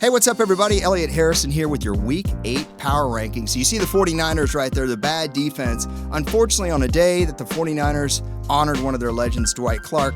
Hey, what's up, everybody? Elliot Harrison here with your Week 8 Power Rankings. You see the 49ers right there, the bad defense. Unfortunately, on a day that the 49ers honored one of their legends, Dwight Clark,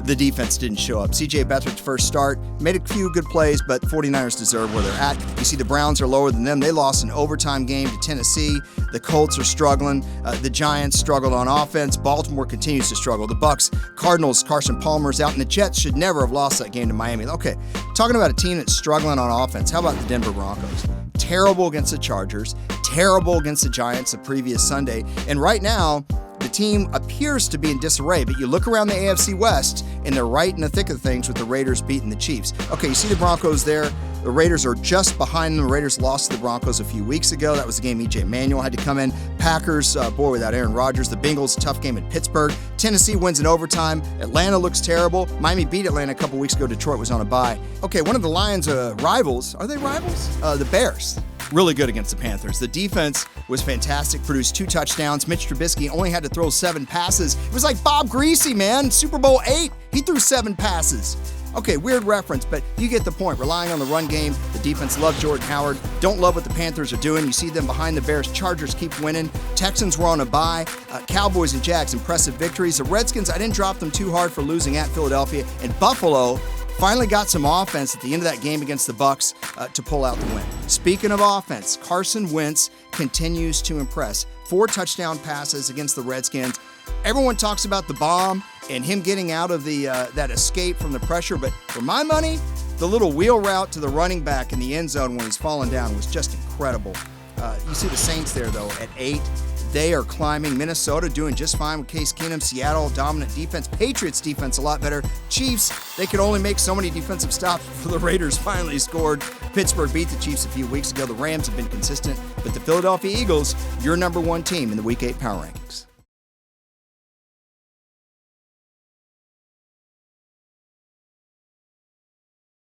the defense didn't show up. C.J. Beathard's first start made a few good plays, but 49ers deserve where they're at. You see the Browns are lower than them. They lost an overtime game to Tennessee. The Colts are struggling. The Giants struggled on offense. Baltimore continues to struggle. The Bucs, Cardinals, Carson Palmer's out, and the Jets should never have lost that game to Miami. Okay, talking about a team that's struggling on offense, how about the Denver Broncos? Terrible against the Chargers, terrible against the Giants the previous Sunday, and right now, the team appears to be in disarray, but you look around the AFC West, and they're right in the thick of things with the Raiders beating the Chiefs. Okay, you see the Broncos there. The Raiders are just behind them. The Raiders lost to the Broncos a few weeks ago. That was the game E.J. Manuel had to come in. Packers, without Aaron Rodgers. The Bengals, tough game in Pittsburgh. Tennessee wins in overtime. Atlanta looks terrible. Miami beat Atlanta a couple weeks ago. Detroit was on a bye. Okay, one of the Lions' rivals, are they rivals? The Bears. Really good against the Panthers. The defense was fantastic, produced 2 touchdowns. Mitch Trubisky only had to throw 7 passes. It was like Bob Greasy, man. Super Bowl 8, he threw 7 passes. Okay, weird reference, but you get the point. Relying on the run game, the defense loved Jordan Howard. Don't love what the Panthers are doing. You see them behind the Bears. Chargers keep winning. Texans were on a bye. Cowboys and Jags, impressive victories. The Redskins, I didn't drop them too hard for losing at Philadelphia. And Buffalo finally got some offense at the end of that game against the Bucs to pull out the win. Speaking of offense, Carson Wentz continues to impress. 4 touchdown passes against the Redskins. Everyone talks about the bomb and him getting out of the that escape from the pressure, but for my money, the little wheel route to the running back in the end zone when he's falling down was just incredible. You see the Saints there, though, at 8. They are climbing. Minnesota doing just fine with Case Keenum. Seattle, dominant defense. Patriots defense a lot better. Chiefs, they could only make so many defensive stops before the Raiders finally scored. Pittsburgh beat the Chiefs a few weeks ago. The Rams have been consistent. But the Philadelphia Eagles, your number 1 team in the Week 8 Power Rankings.